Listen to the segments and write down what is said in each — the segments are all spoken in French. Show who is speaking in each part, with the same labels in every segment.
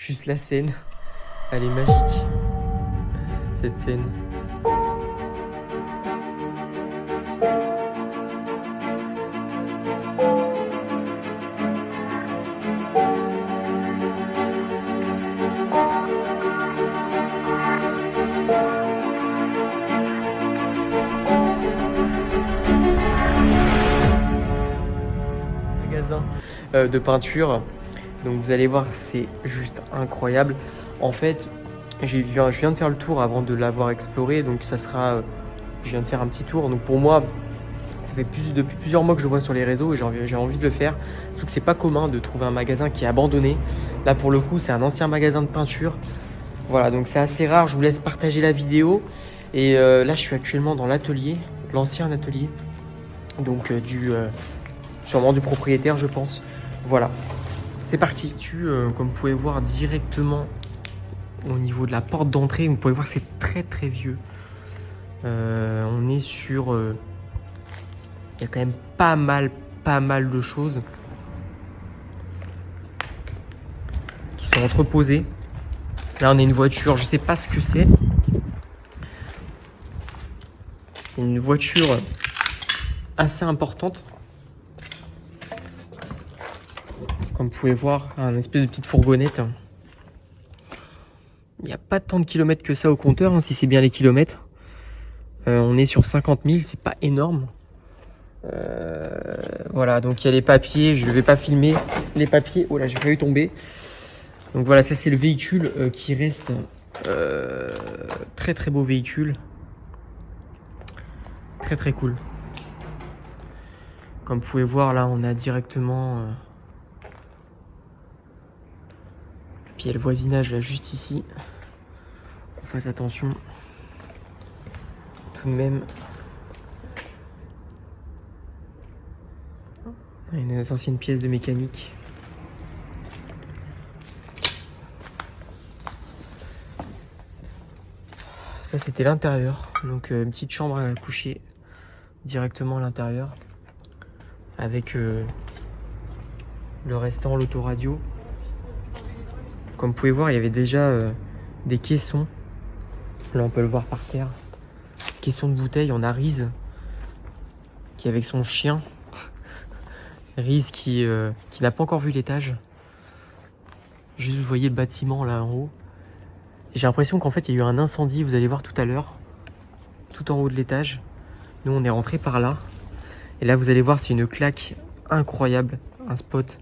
Speaker 1: Juste la scène. Elle est magique. Cette scène. Magasin de peinture. Donc vous allez voir, c'est juste incroyable. En fait, je viens de faire le tour avant de l'avoir exploré. Donc ça sera... je viens de faire un petit tour. Donc pour moi, ça fait depuis plusieurs mois que je le vois sur les réseaux et j'ai envie de le faire. Surtout que c'est pas commun de trouver un magasin qui est abandonné. Là pour le coup, c'est un ancien magasin de peinture. Voilà, donc c'est assez rare. Je vous laisse partager la vidéo. Et là, je suis actuellement dans l'atelier, l'ancien atelier. Donc sûrement du propriétaire, je pense. Voilà. C'est parti. Comme vous pouvez voir directement au niveau de la porte d'entrée, vous pouvez voir que c'est très très vieux. On est sur... il y a quand même pas mal de choses qui sont entreposées. Là on a une voiture, je sais pas ce que c'est. C'est une voiture assez importante. Comme vous pouvez voir, un espèce de petite fourgonnette. Il n'y a pas tant de kilomètres que ça au compteur, hein, si c'est bien les kilomètres. On est sur 50 000, c'est pas énorme. Voilà, donc il y a les papiers, je ne vais pas filmer les papiers. Oh là, j'ai failli tomber. Donc voilà, ça c'est le véhicule qui reste. Très très beau véhicule. Très très cool. Comme vous pouvez voir, là on a directement... Puis il y a le voisinage là juste ici. Qu'on fasse attention. Tout de même. Une ancienne pièce de mécanique. Ça c'était l'intérieur. Donc une petite chambre à coucher directement à l'intérieur. Avec le restant, l'autoradio. Comme vous pouvez voir, il y avait déjà des caissons. Là on peut le voir par terre. Caisson de bouteilles. On a Riz qui est avec son chien. Riz qui n'a pas encore vu l'étage. Juste vous voyez le bâtiment là en haut. J'ai l'impression qu'en fait il y a eu un incendie, vous allez voir tout à l'heure. Tout en haut de l'étage. Nous on est rentré par là. Et là vous allez voir, c'est une claque incroyable. Un spot.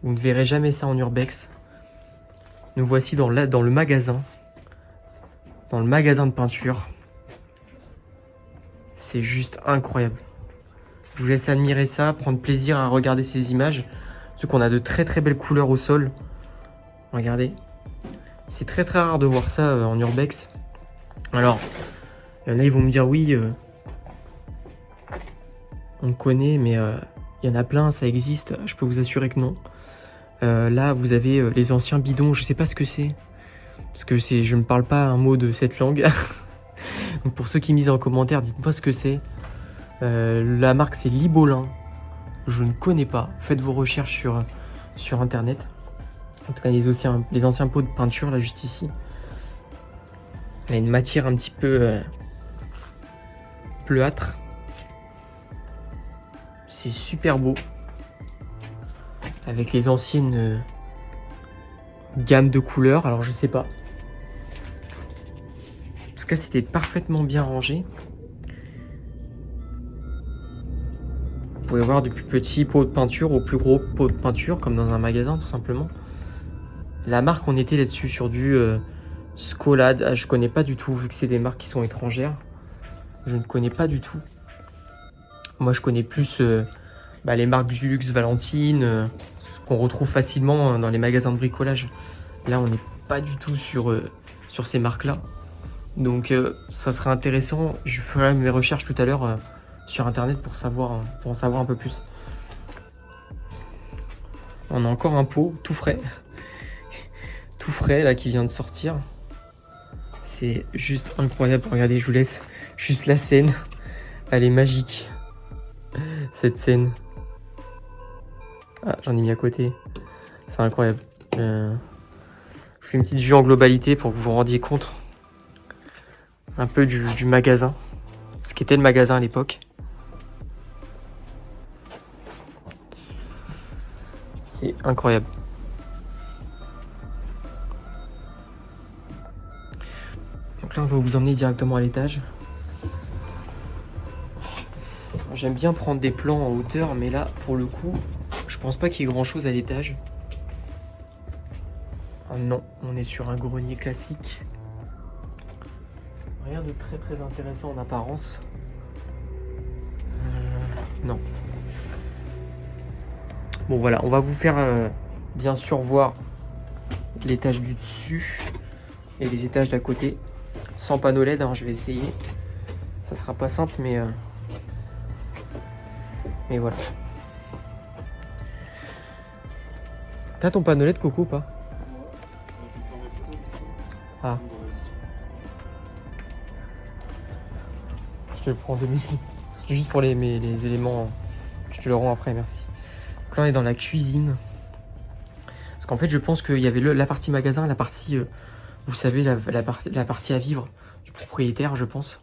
Speaker 1: Vous ne verrez jamais ça en urbex. Nous voici dans le magasin. Dans le magasin de peinture. C'est juste incroyable. Je vous laisse admirer ça, prendre plaisir à regarder ces images. Surtout qu'on a de très très belles couleurs au sol. Regardez. C'est très très rare de voir ça en urbex. Alors, il y en a, ils vont me dire oui, on connaît, mais il y en a plein, ça existe. Je peux vous assurer que non. Là, vous avez les anciens bidons, je sais pas ce que c'est. Parce que je ne parle pas un mot de cette langue. Donc pour ceux qui misent en commentaire, dites-moi ce que c'est. La marque c'est Libolin. Je ne connais pas. Faites vos recherches sur internet. En tout cas les anciens pots de peinture là juste ici. Il y a une matière un petit peu bleuâtre. C'est super beau. Avec les anciennes gammes de couleurs. Alors je sais pas. En tout cas c'était parfaitement bien rangé. Vous pouvez voir du plus petit pot de peinture au plus gros pot de peinture, comme dans un magasin tout simplement. La marque, on était là-dessus sur du Scolad. Ah, je connais pas du tout, vu que c'est des marques qui sont étrangères. Je ne connais pas du tout. Moi, je connais plus les marques du luxe Valentine, qu'on retrouve facilement dans les magasins de bricolage. Là, on n'est pas du tout sur ces marques-là. Donc, ça serait intéressant. Je ferai mes recherches tout à l'heure sur internet pour en savoir un peu plus. On a encore un pot tout frais. Tout frais là qui vient de sortir. C'est juste incroyable. Regardez, je vous laisse juste la scène. Elle est magique. Cette scène. Ah, j'en ai mis à côté. C'est incroyable. Je fais une petite vue en globalité pour que vous vous rendiez compte un peu du magasin. Ce qu'était le magasin à l'époque. C'est incroyable. Donc là, on va vous emmener directement à l'étage. J'aime bien prendre des plans en hauteur, mais là, pour le coup, je pense pas qu'il y ait grand chose à l'étage. Ah non, on est sur un grenier classique. Rien de très très intéressant en apparence. Non. Bon voilà, on va vous faire bien sûr voir l'étage du dessus et les étages d'à côté. Sans panneau LED, hein, je vais essayer. Ça sera pas simple, mais voilà. T'as ton panneau LED, Coco, ou pas? Ah. Je te le prends en 2 minutes. Juste pour les éléments. Je te le rends après, merci. Donc là, on est dans la cuisine. Parce qu'en fait, je pense qu'il y avait la partie magasin, la partie, vous savez, la partie à vivre du propriétaire, je pense.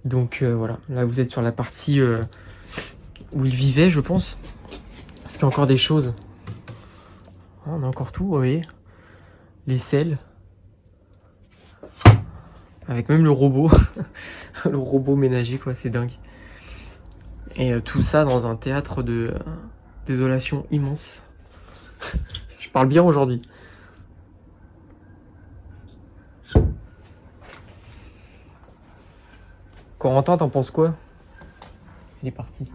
Speaker 1: Donc voilà, là vous êtes sur la partie où il vivait, je pense. Parce qu'il y a encore des choses. Ah, on a encore tout, vous voyez. Les selles. Avec même le robot. Le robot ménager, quoi, c'est dingue. Et tout ça dans un théâtre de désolation immense. Je parle bien aujourd'hui. Corentin, t'en penses quoi? Il est parti.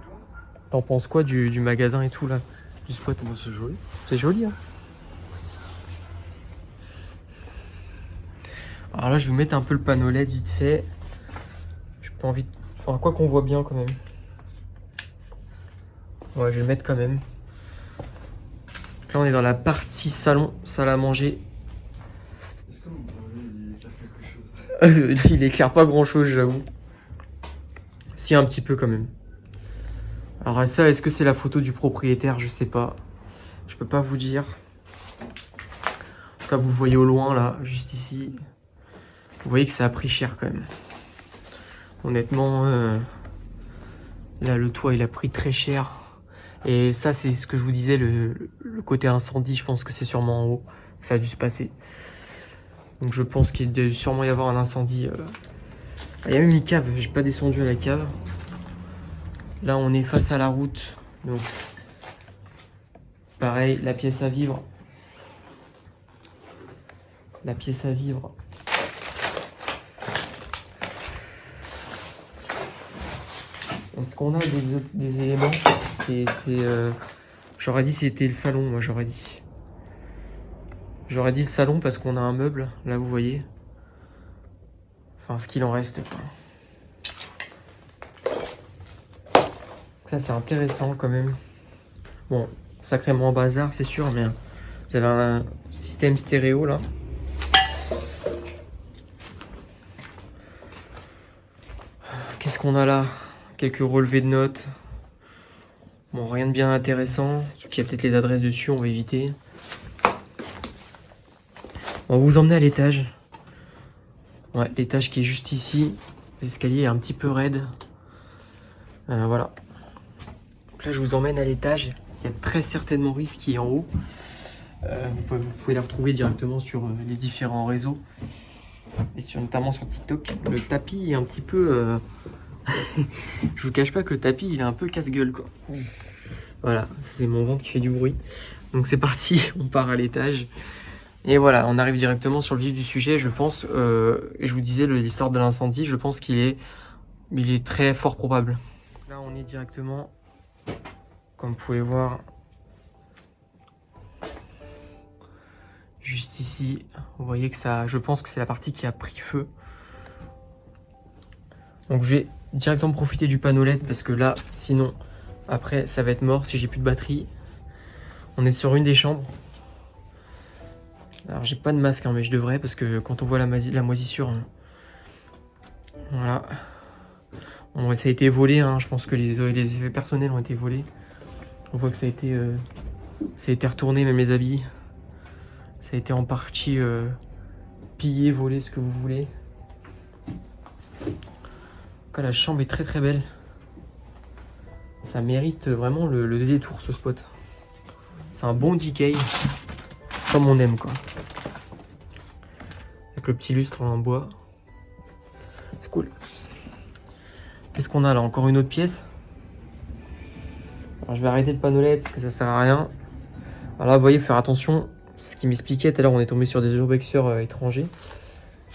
Speaker 1: T'en penses quoi du magasin et tout là? Du spot?
Speaker 2: C'est joli.
Speaker 1: C'est joli, hein? Alors là, je vais vous mettre un peu le panneau LED vite fait. J'ai pas envie de... Enfin, quoi qu'on voit bien quand même. Ouais, je vais le mettre quand même. Donc là, on est dans la partie salon, salle à manger.
Speaker 2: Est-ce que mon problème il éclaire quelque chose?
Speaker 1: Il éclaire pas grand chose, j'avoue. Si, un petit peu quand même. Alors ça, est-ce que c'est la photo du propriétaire? Je sais pas. Je peux pas vous dire. En tout cas, vous le voyez au loin là, juste ici. Vous voyez que ça a pris cher quand même. Honnêtement, là le toit il a pris très cher. Et ça c'est ce que je vous disais, le côté incendie, je pense que c'est sûrement en haut que ça a dû se passer. Donc je pense qu'il doit sûrement y avoir un incendie. Il y a même une cave, j'ai pas descendu à la cave. Là on est face à la route. Donc pareil, la pièce à vivre. La pièce à vivre. Est-ce qu'on a des éléments? J'aurais dit c'était le salon, moi j'aurais dit. J'aurais dit le salon parce qu'on a un meuble, là vous voyez. Enfin, ce qu'il en reste, quoi. Ça c'est intéressant quand même. Bon, sacrément bazar c'est sûr, mais vous avez un système stéréo là. Qu'est-ce qu'on a là? Quelques relevés de notes. Bon, rien de bien intéressant. Sauf qu'il y a peut-être les adresses dessus, on va éviter. On va vous emmener à l'étage. Ouais, l'étage qui est juste ici. L'escalier est un petit peu raide. Voilà. Donc là, je vous emmène à l'étage. Il y a très certainement Riz qui est en haut. Vous pouvez la retrouver directement sur les différents réseaux. Et notamment sur TikTok. Le tapis est un petit peu... Je vous cache pas que le tapis, il est un peu casse-gueule, quoi. Voilà, c'est mon ventre qui fait du bruit. Donc c'est parti, on part à l'étage. Et voilà, on arrive directement sur le vif du sujet, je pense. Et je vous disais, l'histoire de l'incendie, je pense qu'il est très fort probable. Là, on est directement, comme vous pouvez voir, juste ici. Vous voyez que ça, je pense que c'est la partie qui a pris feu. Donc je vais directement profiter du panneau LED parce que là, sinon, après, ça va être mort si j'ai plus de batterie. On est sur une des chambres. Alors j'ai pas de masque, hein, mais je devrais parce que quand on voit la moisissure, hein, voilà. Bon, ça a été volé, hein, je pense que les effets personnels ont été volés. On voit que ça a été retourné, même les habits. Ça a été en partie pillé, volé, ce que vous voulez. En tout cas, la chambre est très très belle. Ça mérite vraiment le détour, ce spot. C'est un bon decay, comme on aime, quoi. Avec le petit lustre en bois. C'est cool. Qu'est-ce qu'on a là? Encore une autre pièce. Alors, je vais arrêter le panneau LED parce que ça sert à rien. Alors là, vous voyez, faire attention. Ce qu'il m'expliquait tout à l'heure, on est tombé sur des urbexeurs étrangers.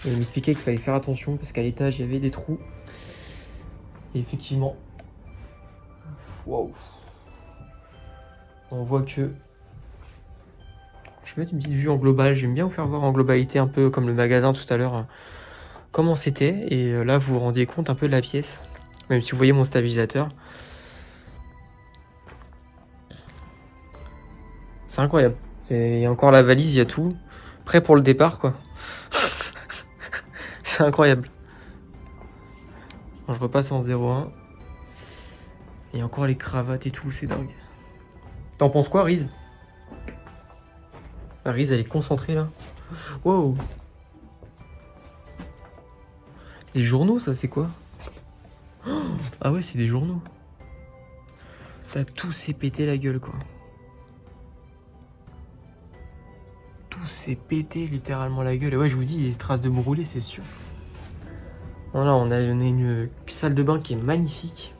Speaker 1: Et il m'expliquait qu'il fallait faire attention parce qu'à l'étage, il y avait des trous. Et effectivement, waouh, on voit que... Je vais mettre une petite vue en global. J'aime bien vous faire voir en globalité, un peu comme le magasin tout à l'heure, comment c'était. Et là, vous vous rendiez compte un peu de la pièce. Même si vous voyez mon stabilisateur. C'est incroyable. Il y a encore la valise, il y a tout. Prêt pour le départ, quoi. C'est incroyable. Bon, je repasse en 0,1. Et encore les cravates et tout, c'est dingue. T'en penses quoi, Riz? La Riz, elle est concentrée, là. Wow. C'est des journaux, ça, c'est quoi? Ah ouais, c'est des journaux. Ça, tout s'est pété la gueule, quoi. Tout s'est pété littéralement la gueule. Et ouais, je vous dis, les traces de brûlé, c'est sûr. Voilà, on a une salle de bain qui est magnifique.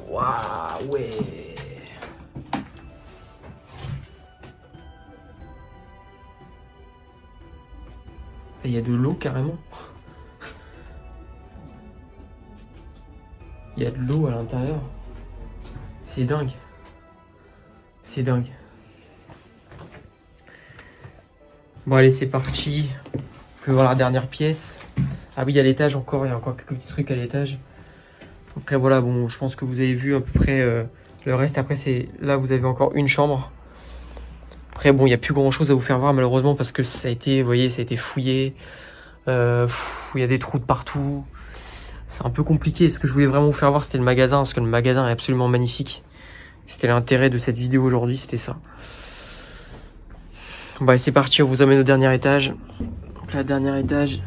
Speaker 1: Waouh, ouais. Il y a de l'eau carrément. Il y a de l'eau à l'intérieur. C'est dingue. C'est dingue. Bon allez, c'est parti. Vous pouvez voir la dernière pièce. Ah oui, à l'étage encore, il y a encore quelques petits trucs à l'étage. Après voilà, bon, je pense que vous avez vu à peu près le reste. Après, c'est là, vous avez encore une chambre. Après, bon, il n'y a plus grand chose à vous faire voir malheureusement parce que ça a été, vous voyez, ça a été fouillé. Il y a des trous de partout. C'est un peu compliqué. Ce que je voulais vraiment vous faire voir, c'était le magasin, parce que le magasin est absolument magnifique. C'était l'intérêt de cette vidéo aujourd'hui, c'était ça. Bon, allez, c'est parti, on vous emmène au dernier étage. Donc là, dernier étage,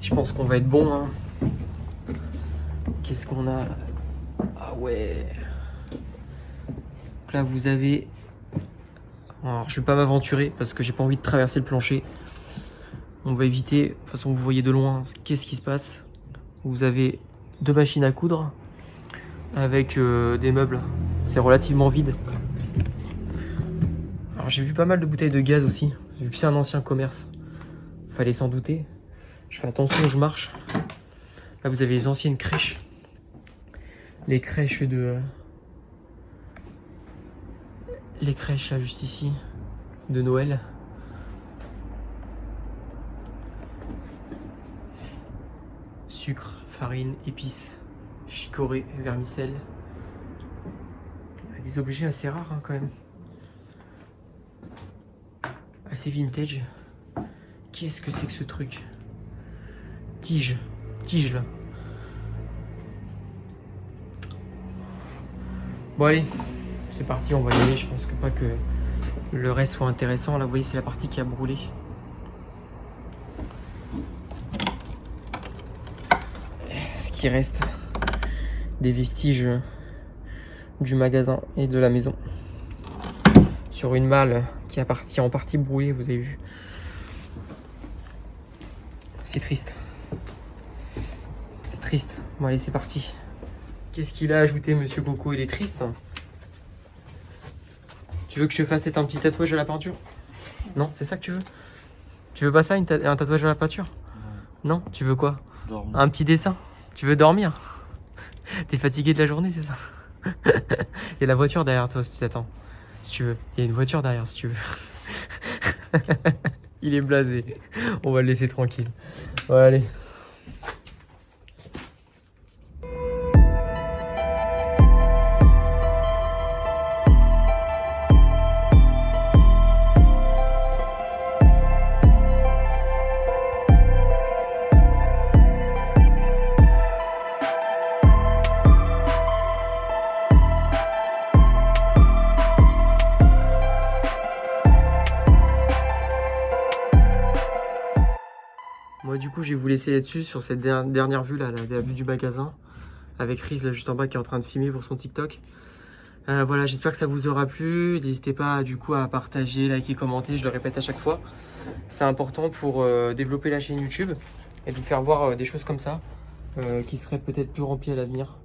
Speaker 1: je pense qu'on va être bon, hein. Qu'est-ce qu'on a là? Ah ouais. Donc là, vous avez... Alors, je vais pas m'aventurer parce que j'ai pas envie de traverser le plancher. On va éviter. De toute façon, vous voyez de loin qu'est-ce qui se passe. Vous avez 2 machines à coudre avec des meubles. C'est relativement vide. Alors, j'ai vu pas mal de bouteilles de gaz aussi. Vu que c'est un ancien commerce. Fallait s'en douter. Je fais attention où je marche. Là, vous avez les anciennes crèches. Les crèches de... Les crèches là, juste ici. De Noël. Sucre, farine, épices, chicorée, vermicelle. Des objets assez rares hein, quand même. Assez vintage. Qu'est-ce que c'est que ce truc? Tige. Tige là. Bon allez, c'est parti, on va y aller. Je pense que pas que le reste soit intéressant. Là vous voyez c'est la partie qui a brûlé. Ce qui reste des vestiges du magasin et de la maison. Sur une malle qui est en partie brûlée, vous avez vu. C'est triste. C'est triste. Bon allez, c'est parti. Qu'est-ce qu'il a ajouté, Monsieur Coco? Il est triste. Tu veux que je fasse un petit tatouage à la peinture? Non, c'est ça que tu veux? Tu veux pas ça, un tatouage à la peinture? Non, tu veux quoi?
Speaker 2: Dormir.
Speaker 1: Un petit dessin? Tu veux dormir? T'es fatigué de la journée, c'est ça? Il y a la voiture derrière toi si tu t'attends. Si tu veux. Il y a une voiture derrière si tu veux. Il est blasé. On va le laisser tranquille. Ouais, allez. Moi du coup je vais vous laisser là-dessus sur cette dernière vue là, la vue du magasin avec Riz là juste en bas qui est en train de filmer pour son TikTok. Voilà, j'espère que ça vous aura plu. N'hésitez pas du coup à partager, liker, commenter, je le répète à chaque fois. C'est important pour développer la chaîne YouTube et de vous faire voir des choses comme ça qui seraient peut-être plus remplies à l'avenir.